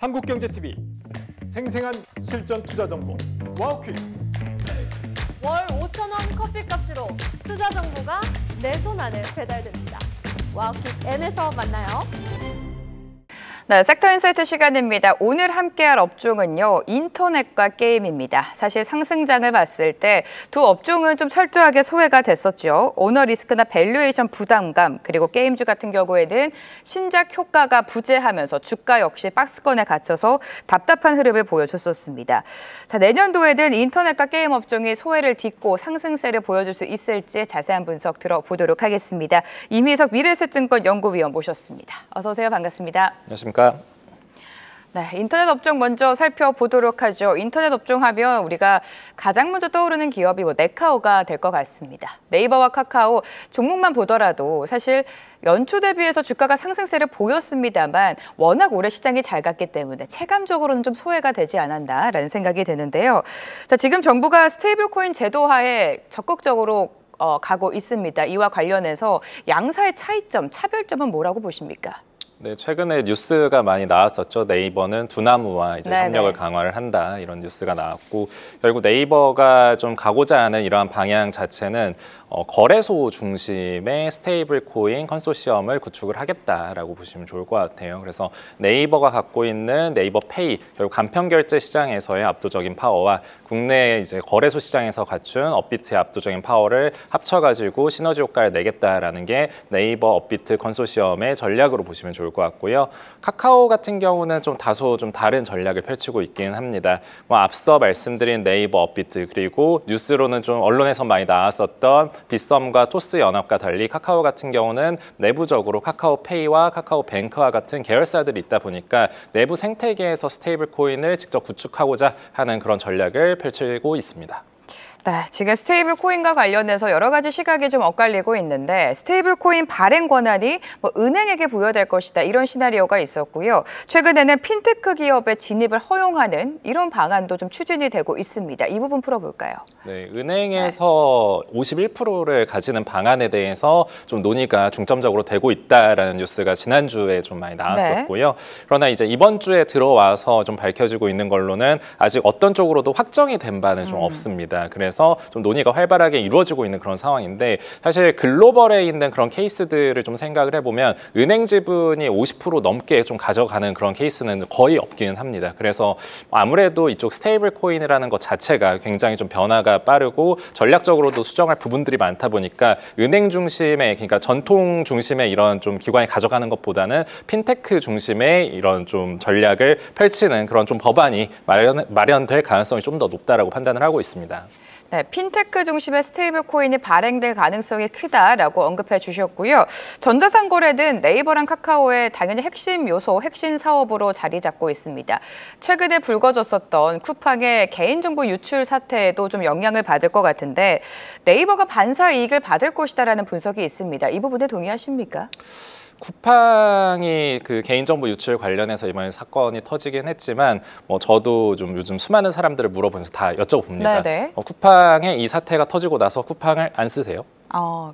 한국경제TV 생생한 실전 투자 정보 와우퀴. 월 5,000원 커피값으로 투자 정보가 내 손 안에 배달됩니다. 와우킥 N에서 만나요. 네, 섹터 인사이트 시간입니다. 오늘 함께할 업종은요, 인터넷과 게임입니다. 사실 상승장을 봤을 때 두 업종은 좀 철저하게 소외가 됐었죠. 오너 리스크나 밸류에이션 부담감, 그리고 게임주 같은 경우에는 신작 효과가 부재하면서 주가 역시 박스권에 갇혀서 답답한 흐름을 보여줬었습니다. 자, 내년도에는 인터넷과 게임 업종이 소외를 딛고 상승세를 보여줄 수 있을지 자세한 분석 들어보도록 하겠습니다. 이미석 미래에셋증권 연구위원 모셨습니다. 어서 오세요. 반갑습니다. 안녕하십니까. 네, 인터넷 업종 먼저 살펴보도록 하죠. 인터넷 업종 하면 우리가 가장 먼저 떠오르는 기업이 네카오가 될 것 같습니다. 네이버와 카카오 종목만 보더라도 사실 연초 대비해서 주가가 상승세를 보였습니다만 워낙 올해 시장이 잘 갔기 때문에 체감적으로는 좀 소외가 되지 않았나라는 생각이 드는데요. 자, 지금 정부가 스테이블 코인 제도화에 적극적으로 가고 있습니다. 이와 관련해서 양사의 차이점, 차별점은 뭐라고 보십니까? 네, 최근에 뉴스가 많이 나왔었죠. 네이버는 두나무와 이제 협력을 강화를 한다, 이런 뉴스가 나왔고, 결국 네이버가 좀 가고자 하는 이러한 방향 자체는 거래소 중심의 스테이블 코인 컨소시엄을 구축을 하겠다라고 보시면 좋을 것 같아요. 그래서 네이버가 갖고 있는 네이버 페이, 결국 간편 결제 시장에서의 압도적인 파워와 국내 이제 거래소 시장에서 갖춘 업비트의 압도적인 파워를 합쳐가지고 시너지 효과를 내겠다라는 게 네이버 업비트 컨소시엄의 전략으로 보시면 좋을 것 같고요. 카카오 같은 경우는 좀 다소 좀 다른 전략을 펼치고 있긴 합니다. 앞서 말씀드린 네이버 업비트, 그리고 뉴스로는 좀 언론에서 많이 나왔었던 빗썸과 토스 연합과 달리 카카오 같은 경우는 내부적으로 카카오페이와 카카오뱅크와 같은 계열사들이 있다 보니까 내부 생태계에서 스테이블 코인을 직접 구축하고자 하는 그런 전략을 펼치고 있습니다. 네, 지금 스테이블 코인과 관련해서 여러 가지 시각이 좀 엇갈리고 있는데 스테이블 코인 발행 권한이 은행에게 부여될 것이다, 이런 시나리오가 있었고요. 최근에는 핀테크 기업의 진입을 허용하는 이런 방안도 좀 추진이 되고 있습니다. 이 부분 풀어볼까요? 네, 은행에서 51%를 가지는 방안에 대해서 좀 논의가 중점적으로 되고 있다라는 뉴스가 지난주에 좀 많이 나왔었고요. 그러나 이제 이번 주에 들어와서 좀 밝혀지고 있는 걸로는 아직 어떤 쪽으로도 확정이 된 바는 좀 없습니다. 그래서 좀 논의가 활발하게 이루어지고 있는 그런 상황인데, 사실 글로벌에 있는 그런 케이스들을 좀 생각을 해보면 은행 지분이 50% 넘게 좀 가져가는 그런 케이스는 거의 없기는 합니다. 그래서 아무래도 이쪽 스테이블 코인이라는 것 자체가 굉장히 좀 변화가 빠르고 전략적으로도 수정할 부분들이 많다 보니까 은행 중심의, 그러니까 전통 중심의 이런 좀 기관이 가져가는 것보다는 핀테크 중심의 이런 좀 전략을 펼치는 그런 좀 법안이 마련될 가능성이 좀 더 높다라고 판단을 하고 있습니다. 네, 핀테크 중심의 스테이블 코인이 발행될 가능성이 크다라고 언급해 주셨고요. 전자상거래는 네이버랑 카카오의 당연히 핵심 요소, 핵심 사업으로 자리 잡고 있습니다. 최근에 불거졌었던 쿠팡의 개인정보 유출 사태에도 좀 영향을 받을 것 같은데 네이버가 반사 이익을 받을 것이다라는 분석이 있습니다. 이 부분에 동의하십니까? 쿠팡이 그 개인정보 유출 관련해서 이번에 사건이 터지긴 했지만 저도 좀 요즘 수많은 사람들을 물어보면서 다 여쭤봅니다. 쿠팡의 이 사태가 터지고 나서 쿠팡을 안 쓰세요?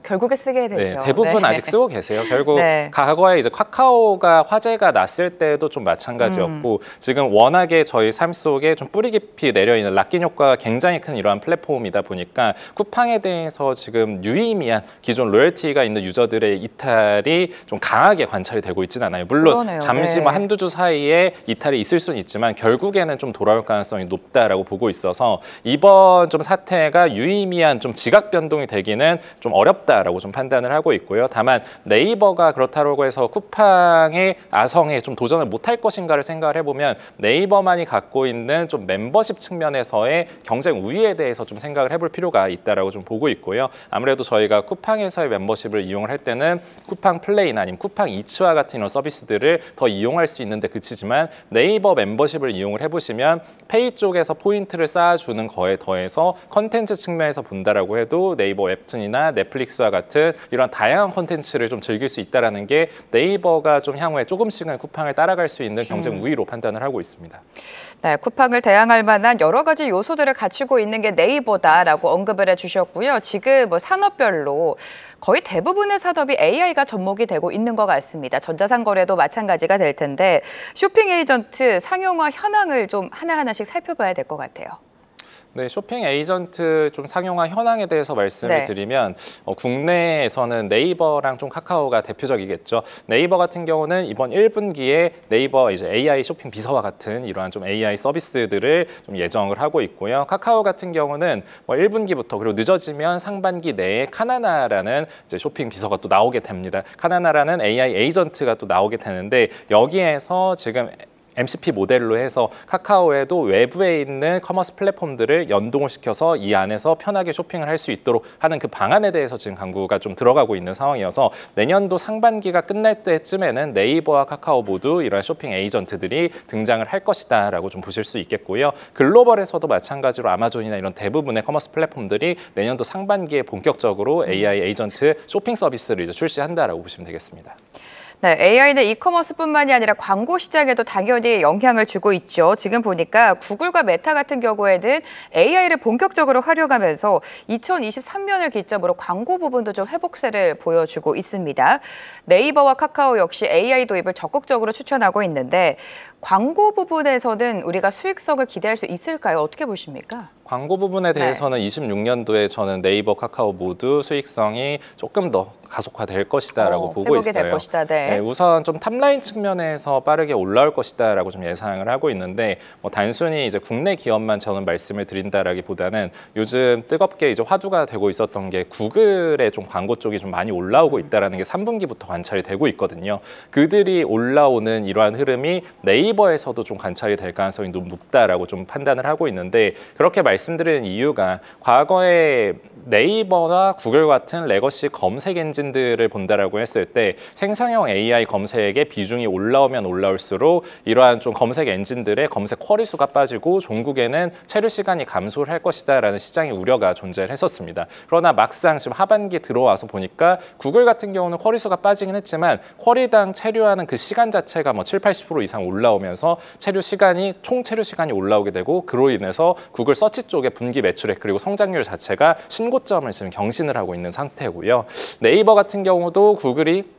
결국에 쓰게 되죠. 네, 대부분 아직 쓰고 계세요. 결국 과거에 이제 카카오가 화제가 났을 때도 좀 마찬가지였고 지금 워낙에 저희 삶 속에 좀 뿌리 깊이 내려있는 락인 효과가 굉장히 큰 이러한 플랫폼이다 보니까 쿠팡에 대해서 지금 유의미한 기존 로열티가 있는 유저들의 이탈이 좀 강하게 관찰이 되고 있지는 않아요. 물론 그러네요. 잠시 한두 주 사이에 이탈이 있을 수는 있지만 결국에는 좀 돌아올 가능성이 높다라고 보고 있어서 이번 좀 사태가 유의미한 좀 지각 변동이 되기는 좀 어렵다라고 좀 판단을 하고 있고요. 다만 네이버가 그렇다고 해서 쿠팡의 아성에 좀 도전을 못할 것인가를 생각을 해보면 네이버만이 갖고 있는 좀 멤버십 측면에서의 경쟁 우위에 대해서 좀 생각을 해볼 필요가 있다라고 좀 보고 있고요. 아무래도 저희가 쿠팡에서의 멤버십을 이용을 할 때는 쿠팡 플레이나 아니면 쿠팡 이츠와 같은 이런 서비스들을 더 이용할 수 있는데 그치지만 네이버 멤버십을 이용을 해보시면 페이 쪽에서 포인트를 쌓아주는 거에 더해서 컨텐츠 측면에서 본다라고 해도 네이버 웹툰이나 넷플릭스와 같은 이런 다양한 콘텐츠를 좀 즐길 수 있다는 게 네이버가 좀 향후에 조금씩은 쿠팡을 따라갈 수 있는 경쟁 우위로 판단을 하고 있습니다. 네, 쿠팡을 대항할 만한 여러 가지 요소들을 갖추고 있는 게 네이버다라고 언급을 해주셨고요. 지금 뭐 산업별로 거의 대부분의 산업이 AI가 접목이 되고 있는 것 같습니다. 전자상거래도 마찬가지가 될 텐데 쇼핑 에이전트 상용화 현황을 좀 하나하나씩 살펴봐야 될 것 같아요. 네, 쇼핑 에이전트 좀 상용화 현황에 대해서 말씀을 드리면 국내에서는 네이버랑 좀 카카오가 대표적이겠죠. 네이버 같은 경우는 이번 1분기에 네이버 이제 AI 쇼핑 비서와 같은 이러한 좀 AI 서비스들을 좀 예정을 하고 있고요. 카카오 같은 경우는 뭐 1분기부터 그리고 늦어지면 상반기 내에 카나나라는 이제 쇼핑 비서가 또 나오게 됩니다. 카나나라는 AI 에이전트가 또 나오게 되는데 여기에서 지금 MCP 모델로 해서 카카오에도 외부에 있는 커머스 플랫폼들을 연동을 시켜서 이 안에서 편하게 쇼핑을 할 수 있도록 하는 그 방안에 대해서 지금 강구가 좀 들어가고 있는 상황이어서 내년도 상반기가 끝날 때쯤에는 네이버와 카카오 모두 이런 쇼핑 에이전트들이 등장을 할 것이다라고 좀 보실 수 있겠고요. 글로벌에서도 마찬가지로 아마존이나 이런 대부분의 커머스 플랫폼들이 내년도 상반기에 본격적으로 AI 에이전트 쇼핑 서비스를 이제 출시한다라고 보시면 되겠습니다. 네, AI는 이커머스뿐만이 아니라 광고 시장에도 당연히 영향을 주고 있죠. 지금 보니까 구글과 메타 같은 경우에는 AI를 본격적으로 활용하면서 2023년을 기점으로 광고 부분도 좀 회복세를 보여주고 있습니다. 네이버와 카카오 역시 AI 도입을 적극적으로 추천하고 있는데 광고 부분에서는 우리가 수익성을 기대할 수 있을까요? 어떻게 보십니까? 광고 부분에 대해서는 26년도에 저는 네이버, 카카오 모두 수익성이 조금 더 가속화될 것이다라고 보고 있어요. 될 것이다. 네, 우선 좀 탑라인 측면에서 빠르게 올라올 것이다라고 좀 예상을 하고 있는데 뭐 단순히 이제 국내 기업만 저는 말씀을 드린다라기보다는 요즘 뜨겁게 이제 화두가 되고 있었던 게 구글의 좀 광고 쪽이 좀 많이 올라오고 있다라는 게 3분기부터 관찰이 되고 있거든요. 그들이 올라오는 이러한 흐름이 네이버에서도 좀 관찰이 될 가능성이 높다라고 좀 판단을 하고 있는데 그렇게 말씀드리는 이유가 과거에 네이버나 구글 같은 레거시 검색 엔진들을 본다라고 했을 때 생성형 AI 검색의 비중이 올라오면 올라올수록 이러한 좀 검색 엔진들의 검색 쿼리 수가 빠지고 종국에는 체류 시간이 감소를 할 것이다라는 시장의 우려가 존재를 했었습니다. 그러나 막상 지금 하반기 들어와서 보니까 구글 같은 경우는 쿼리 수가 빠지긴 했지만 쿼리당 체류하는 그 시간 자체가 뭐 70~80% 이상 올라오면서 총 체류 시간이 올라오게 되고 그로 인해서 구글 서치 쪽의 분기 매출액 그리고 성장률 자체가 신고점을 지금 경신을 하고 있는 상태고요. 네이버 같은 경우도 구글이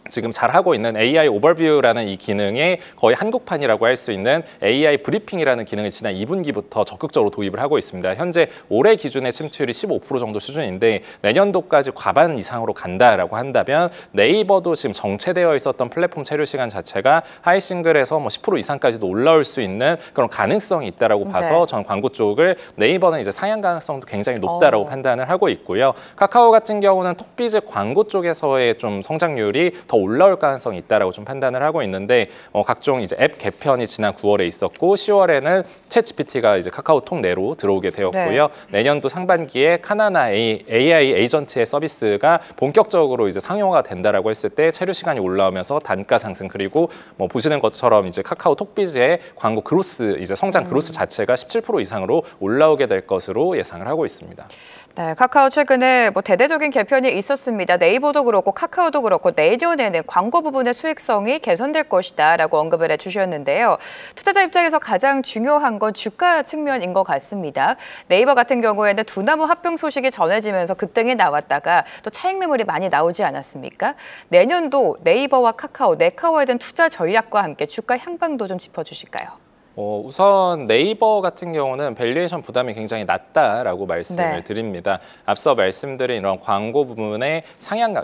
지금 잘하고 있는 AI 오버뷰라는 이 기능에 거의 한국판이라고 할 수 있는 AI 브리핑이라는 기능을 지난 2분기부터 적극적으로 도입을 하고 있습니다. 현재 올해 기준의 침투율이 15% 정도 수준인데 내년도까지 과반 이상으로 간다라고 한다면 네이버도 지금 정체되어 있었던 플랫폼 체류 시간 자체가 하이싱글에서 뭐 10% 이상까지도 올라올 수 있는 그런 가능성이 있다라고 봐서 저는 광고 쪽을 네이버는 이제 상향 가능성도 굉장히 높다라고 판단을 하고 있고요. 카카오 같은 경우는 톡비즈 광고 쪽에서의 좀 성장률이 더 올라올 가능성이 있다라고 좀 판단을 하고 있는데 각종 이제 앱 개편이 지난 9월에 있었고 10월에는 챗GPT가 이제 카카오톡 내로 들어오게 되었고요. 내년도 상반기에 카나나 AI 에이전트의 서비스가 본격적으로 이제 상용화가 된다라고 했을 때 체류 시간이 올라오면서 단가 상승 그리고 뭐 보시는 것처럼 이제 카카오톡비즈의 광고 그로스 이제 성장 그로스 자체가 17% 이상으로 올라오게 될 것으로 예상을 하고 있습니다. 네, 카카오 최근에 뭐 대대적인 개편이 있었습니다. 네이버도 그렇고 카카오도 그렇고 내년에는 광고 부분의 수익성이 개선될 것이다라고 언급을 해주셨는데요. 투자자 입장에서 가장 중요한 건 주가 측면인 것 같습니다. 네이버 같은 경우에는 두나무 합병 소식이 전해지면서 급등이 나왔다가 또 차익 매물이 많이 나오지 않았습니까? 내년도 네이버와 카카오, 네카오에 대한 투자 전략과 함께 주가 향방도 좀 짚어주실까요? 우선 네이버 같은 경우는 밸류에이션 부담이 굉장히 낮다라고 말씀을 드립니다. 앞서 말씀드린 이런 광고 부분의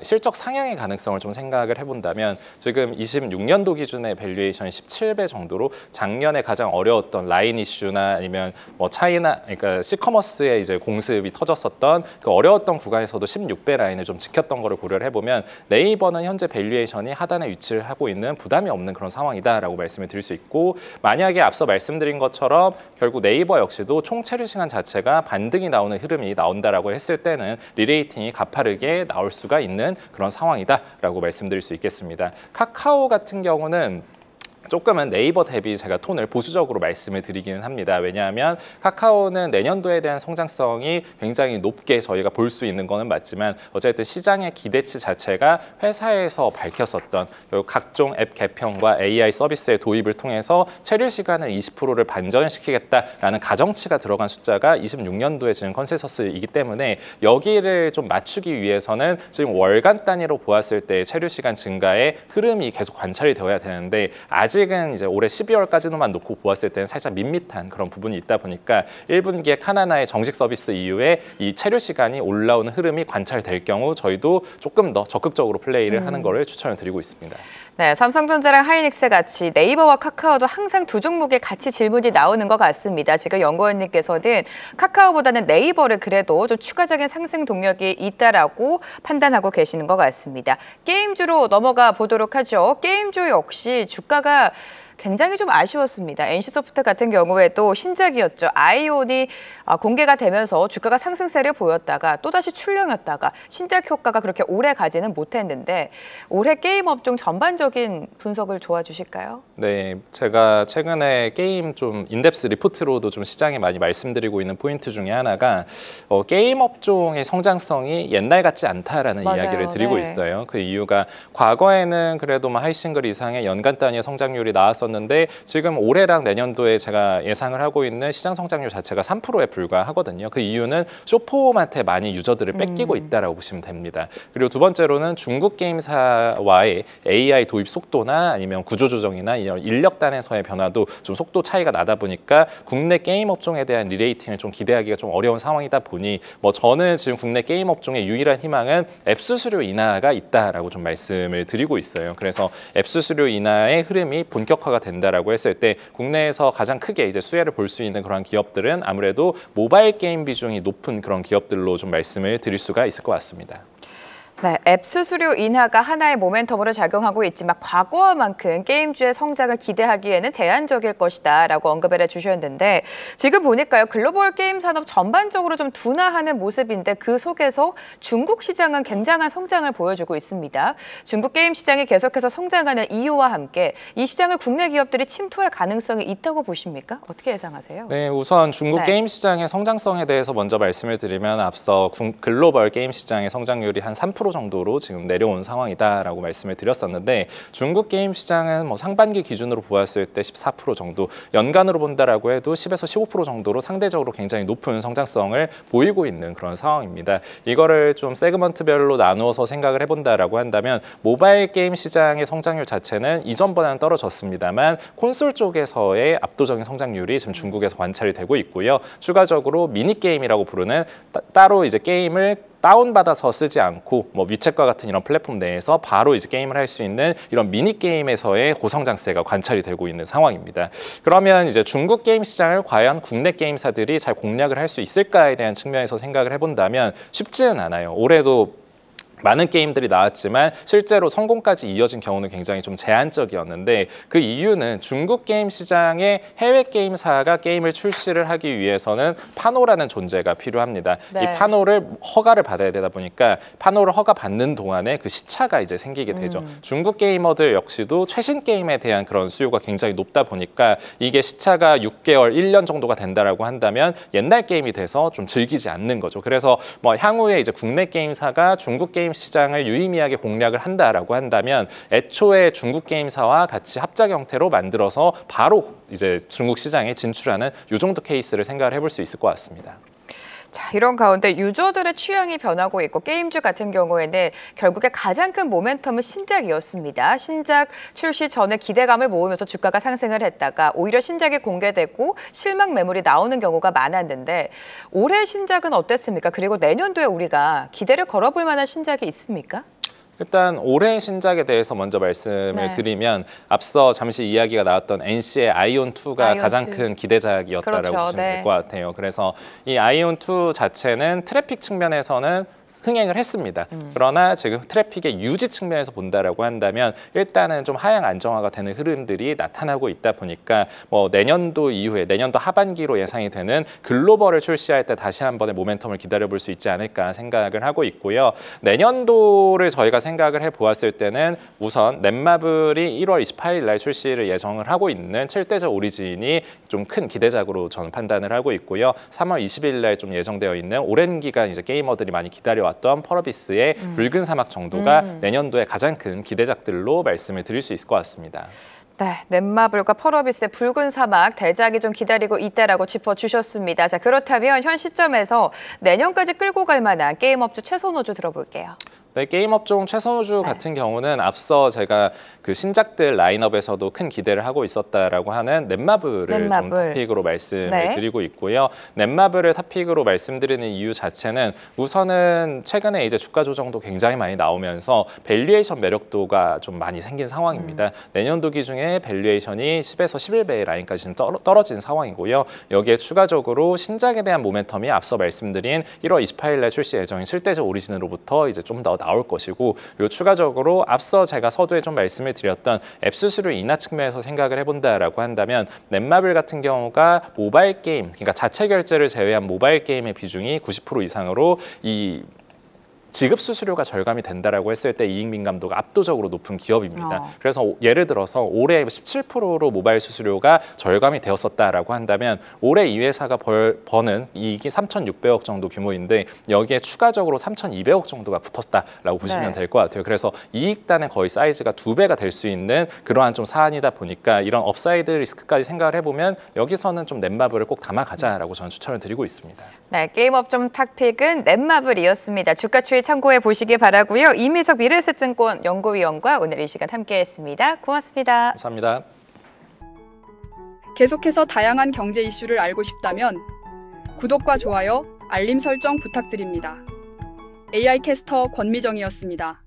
실적 상향의 가능성을 좀 생각을 해본다면 지금 26년도 기준의 밸류에이션이 17배 정도로 작년에 가장 어려웠던 라인 이슈나 아니면 뭐 차이나 그러니까 시커머스의 이제 공습이 터졌었던 그 어려웠던 구간에서도 16배 라인을 좀 지켰던 거를 고려를 해보면 네이버는 현재 밸류에이션이 하단에 위치를 하고 있는 부담이 없는 그런 상황이다라고 말씀을 드릴 수 있고 만약에 앞서 말씀드린 것처럼 결국 네이버 역시도 총 체류 시간 자체가 반등이 나오는 흐름이 나온다라고 했을 때는 리레이팅이 가파르게 나올 수가 있는 그런 상황이다라고 말씀드릴 수 있겠습니다. 카카오 같은 경우는 조금은 네이버 대비 제가 톤을 보수적으로 말씀을 드리기는 합니다. 왜냐하면 카카오는 내년도에 대한 성장성이 굉장히 높게 저희가 볼 수 있는 거는 맞지만 어쨌든 시장의 기대치 자체가 회사에서 밝혔었던 각종 앱 개편과 AI 서비스의 도입을 통해서 체류 시간을 20%를 반전시키겠다라는 가정치가 들어간 숫자가 26년도에 지금 컨센서스이기 때문에 여기를 좀 맞추기 위해서는 지금 월간 단위로 보았을 때 체류 시간 증가의 흐름이 계속 관찰이 되어야 되는데 아직은 이제 올해 12월까지만 놓고 보았을 때는 살짝 밋밋한 그런 부분이 있다 보니까 1분기에 카나나의 정식 서비스 이후에 이 체류 시간이 올라오는 흐름이 관찰될 경우 저희도 조금 더 적극적으로 플레이를 하는 거를 추천을 드리고 있습니다. 네, 삼성전자랑 하이닉스 같이 네이버와 카카오도 항상 두 종목에 같이 질문이 나오는 것 같습니다. 지금 연구원님께서는 카카오보다는 네이버를 그래도 좀 추가적인 상승 동력이 있다라고 판단하고 계시는 것 같습니다. 게임주로 넘어가 보도록 하죠. 게임주 역시 주가가 굉장히 좀 아쉬웠습니다. NC소프트 같은 경우에도 신작이었죠. 아이온이 공개가 되면서 주가가 상승세를 보였다가 또다시 출렁였다가 신작 효과가 그렇게 오래 가지는 못했는데 올해 게임 업종 전반적인 분석을 도와주실까요? 네, 제가 최근에 게임 좀 인덱스 리포트로도 좀 시장에 많이 말씀드리고 있는 포인트 중에 하나가 게임 업종의 성장성이 옛날 같지 않다라는 맞아요. 이야기를 드리고 네. 있어요. 그 이유가 과거에는 그래도 뭐 하이싱글 이상의 연간 단위의 성장률이 나왔었는데 지금 올해랑 내년도에 제가 예상을 하고 있는 시장 성장률 자체가 3%에 불과하거든요. 그 이유는 쇼폼한테 많이 유저들을 뺏기고 있다라고 보시면 됩니다. 그리고 두 번째로는 중국 게임사와의 AI 도입 속도나 아니면 구조조정이나 이런 인력단에서의 변화도 좀 속도 차이가 나다 보니까 국내 게임 업종에 대한 리레이팅을 좀 기대하기가 좀 어려운 상황이다 보니 뭐 저는 지금 국내 게임 업종의 유일한 희망은 앱 수수료 인하가 있다라고 좀 말씀을 드리고 있어요. 그래서 앱 수수료 인하의 흐름이 본격화가 된다라고 했을 때 국내에서 가장 크게 이제 수혜를 볼 수 있는 그런 기업들은 아무래도 모바일 게임 비중이 높은 그런 기업들로 좀 말씀을 드릴 수가 있을 것 같습니다. 네, 앱 수수료 인하가 하나의 모멘텀으로 작용하고 있지만 과거와만큼 게임주의 성장을 기대하기에는 제한적일 것이다라고 언급을 해주셨는데 지금 보니까요 글로벌 게임 산업 전반적으로 좀 둔화하는 모습인데 그 속에서 중국 시장은 굉장한 성장을 보여주고 있습니다. 중국 게임 시장이 계속해서 성장하는 이유와 함께 이 시장을 국내 기업들이 침투할 가능성이 있다고 보십니까? 어떻게 예상하세요? 네, 우선 중국 네. 게임 시장의 성장성에 대해서 먼저 말씀을 드리면 앞서 글로벌 게임 시장의 성장률이 한 3% 정도로 지금 내려온 상황이다라고 말씀을 드렸었는데 중국 게임 시장은 뭐 상반기 기준으로 보았을 때 14% 정도, 연간으로 본다라고 해도 10에서 15% 정도로 상대적으로 굉장히 높은 성장성을 보이고 있는 그런 상황입니다. 이거를 좀 세그먼트별로 나누어서 생각을 해본다라고 한다면 모바일 게임 시장의 성장률 자체는 이전보다는 떨어졌습니다만 콘솔 쪽에서의 압도적인 성장률이 지금 중국에서 관찰이 되고 있고요. 추가적으로 미니게임이라고 부르는 따로 이제 게임을 다운받아서 쓰지 않고 뭐 위챗과 같은 이런 플랫폼 내에서 바로 이제 게임을 할 수 있는 이런 미니 게임에서의 고성장세가 관찰이 되고 있는 상황입니다. 그러면 이제 중국 게임 시장을 과연 국내 게임사들이 잘 공략을 할 수 있을까에 대한 측면에서 생각을 해본다면 쉽지는 않아요. 올해도 많은 게임들이 나왔지만 실제로 성공까지 이어진 경우는 굉장히 좀 제한적이었는데 그 이유는 중국 게임 시장의 해외 게임사가 게임을 출시를 하기 위해서는 파노라는 존재가 필요합니다. 네. 이 파노를 허가를 받아야 되다 보니까 파노를 허가 받는 동안에 그 시차가 이제 생기게 되죠. 중국 게이머들 역시도 최신 게임에 대한 그런 수요가 굉장히 높다 보니까 이게 시차가 6개월, 1년 정도가 된다라고 한다면 옛날 게임이 돼서 좀 즐기지 않는 거죠. 그래서 뭐 향후에 이제 국내 게임사가 중국 게임 시장을 유의미하게 공략을 한다라고 한다면 애초에 중국 게임사와 같이 합작 형태로 만들어서 바로 이제 중국 시장에 진출하는 이 정도 케이스를 생각을 해볼 수 있을 것 같습니다. 자, 이런 가운데 유저들의 취향이 변하고 있고 게임주 같은 경우에는 결국에 가장 큰 모멘텀은 신작이었습니다. 신작 출시 전에 기대감을 모으면서 주가가 상승을 했다가 오히려 신작이 공개되고 실망 매물이 나오는 경우가 많았는데 올해 신작은 어땠습니까? 그리고 내년도에 우리가 기대를 걸어볼 만한 신작이 있습니까? 일단 올해 신작에 대해서 먼저 말씀을 드리면 앞서 잠시 이야기가 나왔던 NC의 아이온2가 가장 큰 기대작이었다라고 보시면 될 것 같아요. 그래서 이 아이온2 자체는 트래픽 측면에서는 흥행을 했습니다. 그러나 지금 트래픽의 유지 측면에서 본다라고 한다면 일단은 좀 하향 안정화가 되는 흐름들이 나타나고 있다 보니까 뭐 내년도 이후에 내년도 하반기로 예상이 되는 글로벌을 출시할 때 다시 한번의 모멘텀을 기다려볼 수 있지 않을까 생각을 하고 있고요. 내년도를 저희가 생각을 해보았을 때는 우선 넷마블이 1월 28일 날 출시를 예정을 하고 있는 7대적 오리진이 좀 큰 기대작으로 저는 판단을 하고 있고요. 3월 20일 날 좀 예정되어 있는 오랜 기간 이제 게이머들이 많이 기다려왔던 펄어비스의 붉은 사막 정도가 내년도에 가장 큰 기대작들로 말씀을 드릴 수 있을 것 같습니다. 네, 넷마블과 펄어비스의 붉은 사막 대작이 좀 기다리고 있다라고 짚어주셨습니다. 자, 그렇다면 현 시점에서 내년까지 끌고 갈 만한 게임 업주 최선호주 들어볼게요. 네, 게임 업종 최선호주 같은 경우는 앞서 제가 그 신작들 라인업에서도 큰 기대를 하고 있었다라고 하는 넷마블을 좀 탑픽으로 말씀을 드리고 있고요. 넷마블을 탑픽으로 말씀드리는 이유 자체는 우선은 최근에 이제 주가 조정도 굉장히 많이 나오면서 밸류에이션 매력도가 좀 많이 생긴 상황입니다. 내년도 기준에 밸류에이션이 10에서 11배의 라인까지 좀 떨어진 상황이고요. 여기에 추가적으로 신작에 대한 모멘텀이 앞서 말씀드린 1월 28일 날 출시 예정인 7대적 오리진으로부터 이제 좀 더 나올 것이고, 그리고 추가적으로 앞서 제가 서두에 좀 말씀을 드렸던 앱 수수료 인하 측면에서 생각을 해본다라고 한다면 넷마블 같은 경우가 모바일 게임, 그러니까 자체 결제를 제외한 모바일 게임의 비중이 90% 이상으로 이 지급 수수료가 절감이 된다라고 했을 때 이익 민감도가 압도적으로 높은 기업입니다. 그래서 예를 들어서 올해 17%로 모바일 수수료가 절감이 되었었다라고 한다면 올해 이 회사가 버는 이익이 3,600억 정도 규모인데 여기에 추가적으로 3,200억 정도가 붙었다라고 보시면 될 것 같아요. 그래서 이익단의 거의 사이즈가 2배가 될 수 있는 그러한 좀 사안이다 보니까 이런 업사이드 리스크까지 생각을 해보면 여기서는 좀 넷마블을 꼭 담아가자라고 저는 추천을 드리고 있습니다. 네, 게임 업종 탑픽은 넷마블이었습니다. 주가 추이 참고해 보시기 바라고요. 이미석 미래에셋증권 연구위원과 오늘 이 시간 함께했습니다. 고맙습니다. 감사합니다. 계속해서 다양한 경제 이슈를 알고 싶다면 구독과 좋아요, 알림 설정 부탁드립니다. AI 캐스터 권미정이었습니다.